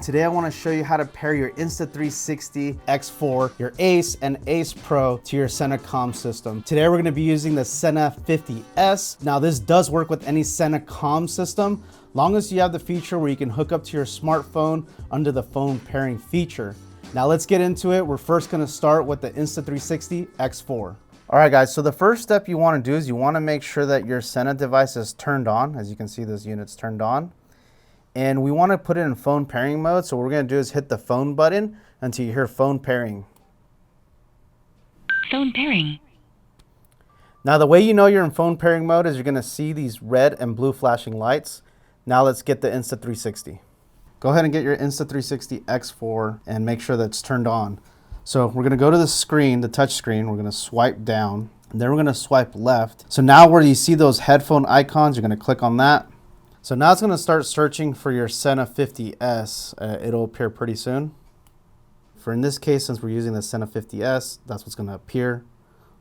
Today I want to show you how to pair your Insta360 X4, your Ace and Ace Pro to your Sena comm system. Today we're going to be using the Sena 50S. Now this does work with any Sena comm system, long as you have the feature where you can hook up to your smartphone under the phone pairing feature. Now let's get into it. We're first going to start with the Insta360 X4. All right guys, so the first step you want to do is you want to make sure that your Sena device is turned on. As you can see, this unit's turned on. And we want to put it in phone pairing mode. So what we're going to do is hit the phone button until you hear phone pairing. Phone pairing. Now the way you know you're in phone pairing mode is you're going to see these red and blue flashing lights. Now let's get the Insta360. Go ahead and get your Insta360 X4 and make sure that's turned on. So we're going to go to the screen, the touch screen. We're going to swipe down, and then we're going to swipe left. So now where you see those headphone icons, you're going to click on that. So now it's going to start searching for your Sena 50S. It'll appear pretty soon. For in this case, since we're using the Sena 50S, that's what's going to appear.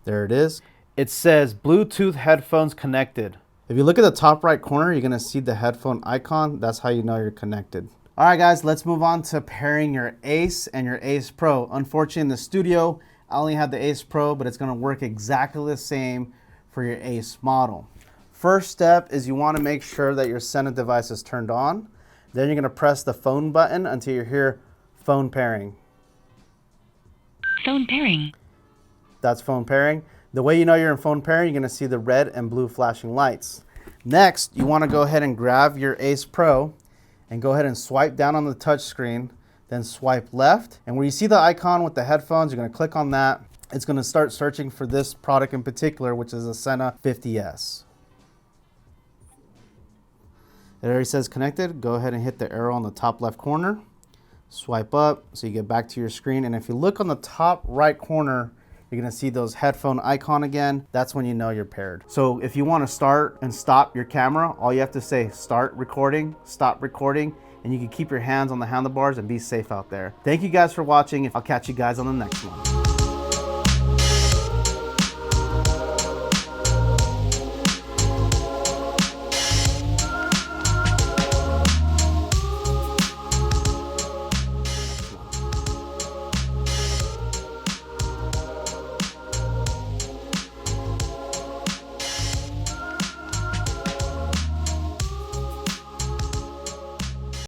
There it is. It says Bluetooth headphones connected. If you look at the top right corner, you're going to see the headphone icon. That's how you know you're connected. All right, guys, let's move on to pairing your Ace and your Ace Pro. Unfortunately, in the studio, I only have the Ace Pro, but it's going to work exactly the same for your Ace model. First step is you want to make sure that your Sena device is turned on. Then you're going to press the phone button until you hear phone pairing. Phone pairing. That's phone pairing. The way you know you're in phone pairing, you're going to see the red and blue flashing lights. Next, you want to go ahead and grab your Ace Pro and go ahead and swipe down on the touch screen, then swipe left. And where you see the icon with the headphones, you're going to click on that. It's going to start searching for this product in particular, which is a Sena 50S. It already says connected. Go ahead and hit the arrow on the top left corner. Swipe up so you get back to your screen. And if you look on the top right corner, you're going to see those headphone icon again. That's when you know you're paired. So if you want to start and stop your camera, all you have to say start recording, stop recording, and you can keep your hands on the handlebars and be safe out there. Thank you guys for watching. I'll catch you guys on the next one.